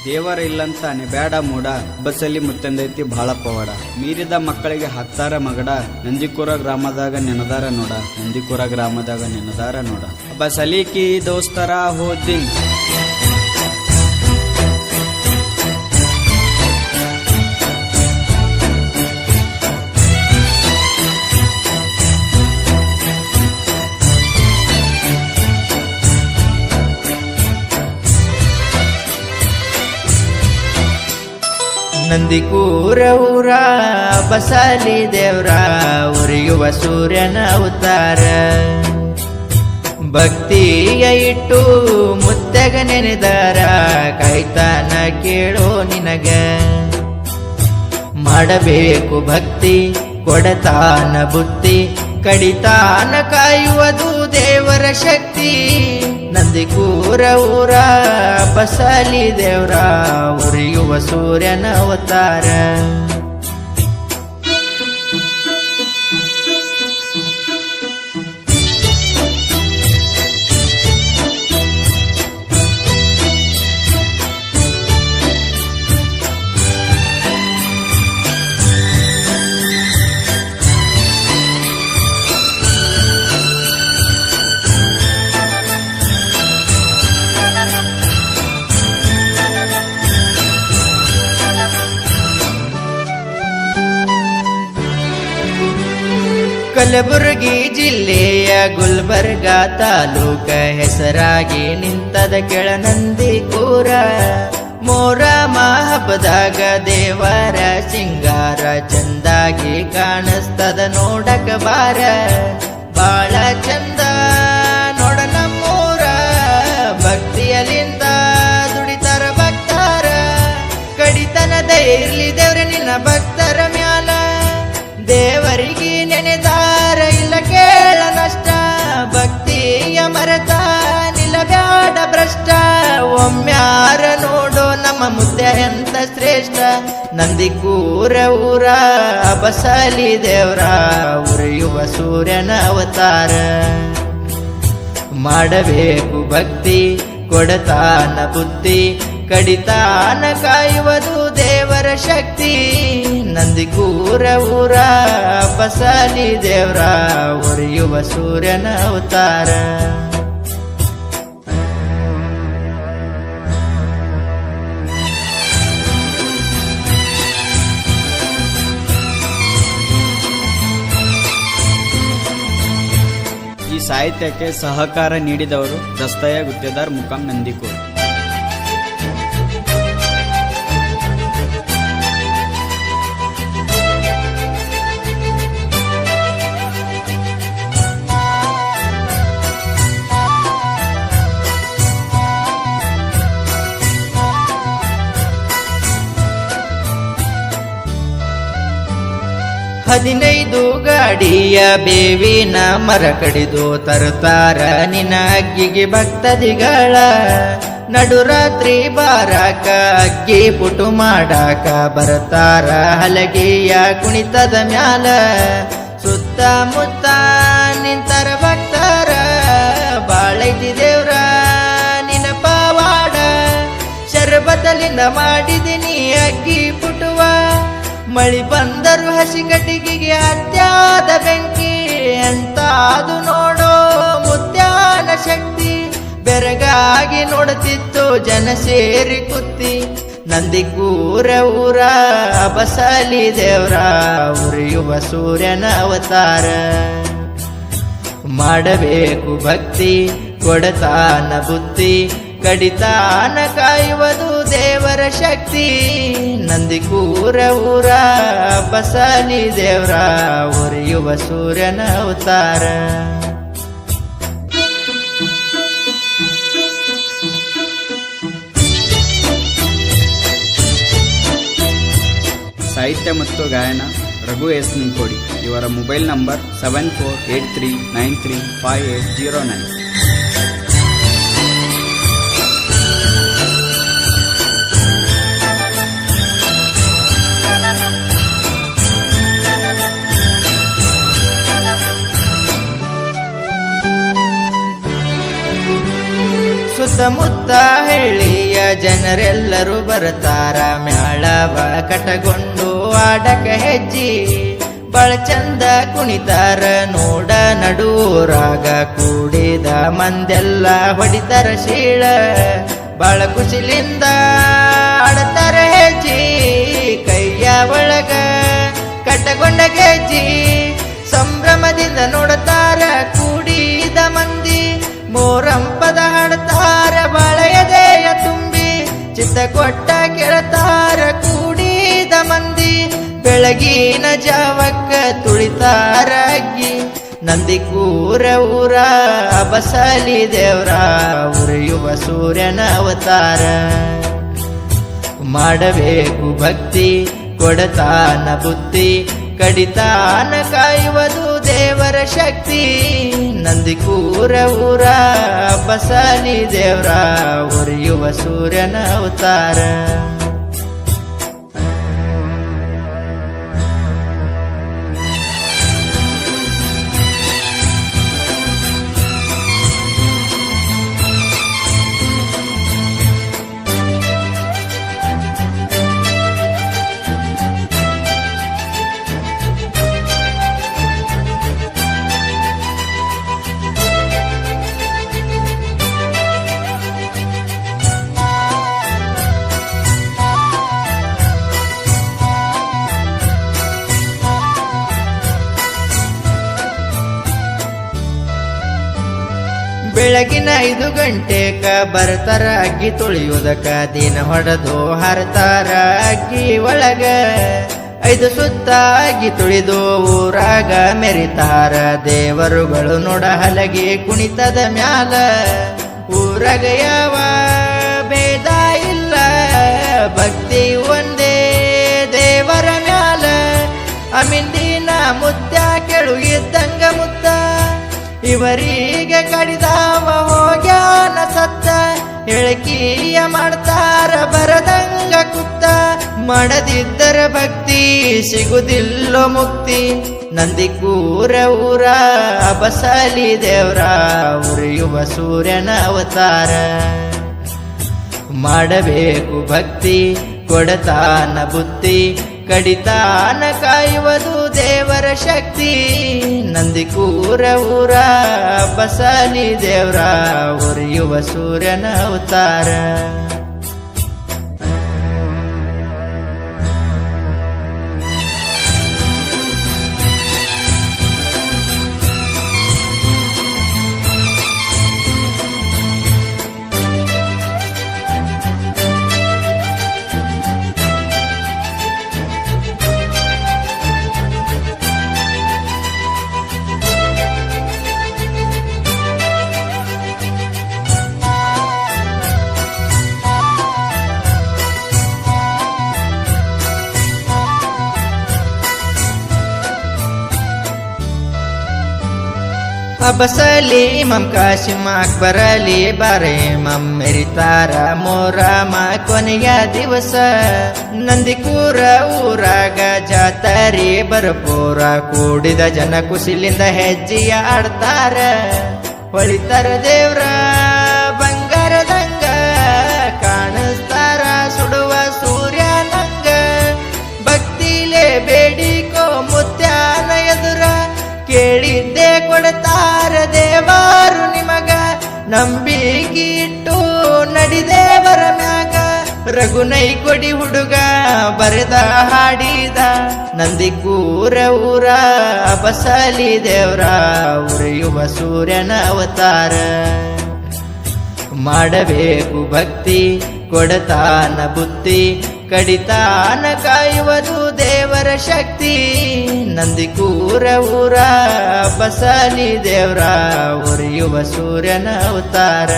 ದೇವರ ಇಲ್ಲಂತಾನೆ ಬೇಡ ಮೂಡ ಬಸ್ಸಲ್ಲಿ ಮುತ್ತಂದೈತಿ ಬಹಳ ಪವಾಡ. ಮೀರಿದ ಮಕ್ಕಳಿಗೆ ಹಾಕ್ತಾರ ಮಗಡ, ನಂದಿಕೂರ ಗ್ರಾಮದಾಗ ನೆನದಾರ ನೋಡ, ನಂದಿಕೂರ ಗ್ರಾಮದಾಗ ನೆನದಾರ ನೋಡ. ಬಸಲಿಕಿ ದೋಸ್ತರ ಹೋದಿನ್ ನಂದಿಕೂರ ಊರ ಬಸಲಿ ದೇವ್ರ ಉರಿಯುವ ಸೂರ್ಯನ ಅವತಾರ. ಭಕ್ತಿಯ ಇಟ್ಟು ಮುತ್ತೆಗ ನೆನೆದಾರ, ಕಾಯ್ತಾನ ಕೇಳೋ ನಿನಗ. ಮಾಡಬೇಕು ಭಕ್ತಿ ಕೊಡತಾನ ಬುತ್ತಿ, ಕಡಿತಾನ ಕಾಯುವುದು ದೇವರ ಶಕ್ತಿ. ನಂದಿಕೂರ ಊರ ಬಸಲಿ ದೇವ್ರ ಉರಿಯುವ ಸೂರ್ಯನ ಅವತಾರ. ಕಲಬುರಗಿ ಜಿಲ್ಲೆಯ ಗುಲ್ಬರ್ಗ ತಾಲೂಕ ಹೆಸರಾಗಿ ನಿಂತದ ಕೆಳನಂದಿಕೂರ. ಮೊಹರಂ ಹಬ್ಬದಾಗ ದೇವರ ಸಿಂಗಾರ ಚಂದಾಗಿ ಕಾಣಿಸ್ತದ ನೋಡಕ ಬಾರ. ಬಾಳ ಚಂದ ನೋಡ ನಮ್ಮೂರ, ಭಕ್ತಿಯಲಿಂದ ದುಡಿತಾರ ಭಕ್ತಾರ. ಕಡಿತನದ ಇರ್ಲಿ ದೇವ್ರ ನಿನ್ನ ಭಕ್ತರ ಮ್ಯಾಲ, ದೇವರಿಗೆ ನೆನೆದಾರ ಇಲ್ಲ ಕೇಳ ನಷ್ಟ. ಭಕ್ತಿಯ ಮರತ ನಿಲ್ಲಬ್ಯಾಡ ಭ್ರಷ್ಟ, ಒಮ್ಮ್ಯಾರ ನೋಡೋ ನಮ್ಮ ಮುದ್ದೆ ಎಂತ ಶ್ರೇಷ್ಠ. ನಂದಿಕೂರ ಊರ ಬಸಲಿ ದೇವ್ರ ಉರಿಯುವ ಸೂರ್ಯನ ಅವತಾರ. ಮಾಡಬೇಕು ಭಕ್ತಿ ಕೊಡತಾನ ಬುದ್ಧಿ, ಕಡಿತಾನ ಕಾಯುವುದು ದೇವರ ಶಕ್ತಿ. ನಂದಿಕೂರ ಊರ ಬಸಲಿ ದೇವ್ರ ಉರಿಯುವ ಸೂರ್ಯನ ಅವತಾರ. ಈ ಸಾಹಿತ್ಯಕ್ಕೆ ಸಹಕಾರ ನೀಡಿದವರು ದಸ್ತಯ್ಯ ಗುತ್ತೇದಾರ್ ಮುಕಾಂ ನಂದಿಕೂರ್. ಹದಿನೈದು ಗಾಡಿಯ ಬೇವಿನ ಮರ ಕಡಿದು ತರುತ್ತಾರ ನಿನ್ನ ಅಗ್ಗಿಗೆ ಭಕ್ತದಿಗಳ. ನಡುರಾತ್ರಿ ಬಾರಾಕ ಅಗ್ಗಿ ಪುಟು ಮಾಡಾಕ ಬರ್ತಾರ ಹಲಗೆಯ ಕುಣಿತದ ಮ್ಯಾಲ. ಸುತ್ತಮುತ್ತ ನಿಂತರ ಭಕ್ತರ, ಬಾಳೈತಿ ದೇವ್ರ ನಿನ್ನ ಪವಾಡ. ಶರಬತ್ತಲಿಂದ ಮಾಡಿದಿನಿ ಅಗ್ಗಿ ಪುಟುವ, ಮಳಿ ಬಂದರು ಹಸಿ ಕಟ್ಟಿಗೆಗೆ ಹತ್ಯಾದ ಬೆಂಕಿ. ಎಂತಾದು ನೋಡೋ ಮುತ್ಯಾನ ಶಕ್ತಿ, ಬೆರಗಾಗಿ ನೋಡುತ್ತಿತ್ತು ಜನ ಸೇರಿ ಕುತ್ತಿ. ನಂದಿಕೂರ ಊರ ಬಸಲಿ ದೇವ್ರ ಉರಿಯುವ ಸೂರ್ಯನ ಅವತಾರ. ಮಾಡಬೇಕು ಭಕ್ತಿ ಕೊಡತಾನ ಬುದ್ಧಿ, ಕಡಿತಾನ ಕಾಯುವುದು ದೇವರ ಶಕ್ತಿ. ನಂದಿಕೂರ ಊರ ಬಸಲಿ ದೇವ್ರ ಉರಿಯುವ ಸೂರ್ಯನ ಅವತಾರ. ಸಾಹಿತ್ಯ ಮತ್ತು ಗಾಯನ ರಘು ಎಸ್ ನಿಂಕೋಡಿ. ಇವರ ಮೊಬೈಲ್ ನಂಬರ್ 7483935809. ಸುತ್ತಮುತ್ತ ಹಳ್ಳಿಯ ಜನರೆಲ್ಲರೂ ಬರ್ತಾರ ಮ್ಯಾಳವ ಕಟಗೊಂಡು ಆಡಕ ಹೆಜ್ಜಿ ಬಾಳ ಚಂದ ಕುಣಿತಾರ ನೋಡ ನಡೂರಾಗ ಕೂಡಿದ ಮಂದೆಲ್ಲ ಹೊಡಿತಾರ ಶೀಳ ಬಾಳ ಖುಷಿಲಿಂದ ಆಡತಾರ ಹೆಜ್ಜಿ ಕೈಯ ಒಳಗ ಕಟ್ಟಗೊಂಡ ಗೆಜ್ಜಿ ಸಂಭ್ರಮದಿಂದ ನೋಡತಾರ ಕೂಡಿದ ಮಂದಿ ಮೋರಂಪದ ಹಾಡತಾರ ಬಾಳ ಎದೆಯ ತುಂಬಿ ಚಿತ್ತ ಕೊಟ್ಟ ಕೇಳತಾರ ಕೂಡಿದ ಮಂದಿ ಬೆಳಗಿನ ಜಾವಕ್ಕ ತುಳಿತಾರ ಅಗ್ಗಿ ನಂದಿಕೂರ ಊರ ಬಸಲಿ ದೇವ್ರ ಉರಿಯುವ ಸೂರ್ಯನ ಅವತಾರ ಮಾಡಬೇಕು ಭಕ್ತಿ ಕೊಡತಾನ ಬುದ್ಧಿ ಕಡಿತಾನ ಕಾಯುವುದು ದೇವರ ಶಕ್ತಿ ನಂದಿಕೂರ ಊರ ಬಸಲಿ ದೇವ್ರ ಉರಿಯುವ ಸೂರ್ಯನ ಅವತಾರ ಬೆಳಗಿನ 5 ಗಂಟೆಕ ಬರ್ತಾರ ಅಗ್ಗಿ ತುಳಿಯುವುದಕ್ಕ ದಿನ ಹೊಡೆದು ಹರತಾರ ಅಗ್ಗಿ ಒಳಗ 5 ಸುತ್ತ ಅಗ್ಗಿ ತುಳಿದು ಊರಾಗ ಮೆರಿತಾರ ದೇವರುಗಳು ನೋಡ ಹಲಗೆ ಕುಣಿತದ ಮ್ಯಾಲ ಊರಾಗ ಯಾವ ಭೇದ ಇಲ್ಲ ಭಕ್ತಿ ಒಂದೇ ದೇವರ ಮ್ಯಾಲ ಅಮಿಂದಿನ ಮುದ್ದ ಕೆಳು ಇದ್ದಂಗ ಮುತ್ತ ಇವರಿಗೆ ಕಡಿದಾವ ಹೋಗ್ಯಾನ ಸತ್ತ ಎಳಕೀಯ ಮಾಡ್ತಾರ ಬರದಂಗ ಕುತ್ತ ಮಾಡದಿದ್ದರ ಭಕ್ತಿ ಸಿಗುದಿಲ್ಲೋ ಮುಕ್ತಿ ನಂದಿಕೂರ ಊರ ಬಸಲಿ ದೇವ್ರ ಉರಿಯುವ ಸೂರ್ಯನ ಅವತಾರ ಮಾಡಬೇಕು ಭಕ್ತಿ ಕೊಡತಾನ ಬುದ್ಧಿ ಕಡಿತಾನ ಕಾಯುವುದು ದೇವರ ಶಕ್ತಿ ನಂದಿಕೂರ ಊರ ಬಸಲಿ ದೇವ್ರ ಉರಿಯುವ ಸೂರ್ಯನ ಅವತಾರ ಬಸಲಿ ಇಮಾಮ್ ಕಾಸಿಮ್ ಅಕ್ಬರ್ ಅಲಿ ಬಾರೆ ಇಮಾಮ್ ಮೆರಿತಾರ ಮೋರಾಮ ಕೊನೆಯ ದಿವಸ ನಂದಿಕೂರ ಊರಾಗ ಜಾತರಿ ಬರಪೂರ ಕೂಡಿದ ಜನ ಕುಸಿಲಿಂದ ಹೆಜ್ಜೆಯ ಆಡ್ತಾರ ಹೊಳಿತಾರ ದೇವ್ರ ಬಂಗಾರದಂಗ ಕಾಣಿಸ್ತಾರ ಸುಡುವ ಸೂರ್ಯ ನಂಗ ಭಕ್ತಿಲೇ ಬೇಡಿಕೋ ಮುತ್ಯಾನ ಎದುರ ಕೇಳಿದ್ದೆ ಕೊಡ್ತಾರ ದೇವರು ನಿಮಗ ನಂಬಿಕಿಟ್ಟು ನಡಿದೇವರ ಮ್ಯಾಗ ರಘುನೈ ಕೊಡಿ ಹುಡುಗ ಬರೆದ ಹಾಡಿದ ನಂದಿಕೂರ ಊರ ಬಸಲಿ ದೇವ್ರ ಉರಿಯುವ ಸೂರ್ಯನ ಅವತಾರ ಮಾಡಬೇಕು ಭಕ್ತಿ ಕೊಡತಾನ ಬುದ್ಧಿ ಕಡಿತಾನ ಕಾಯುವುದು ದೇವರ ಶಕ್ತಿ ನಂದಿಕೂರ ಊರ ಬಸಲಿ ದೇವ್ರ ಉರಿಯುವ ಸೂರ್ಯನ ಅವತಾರ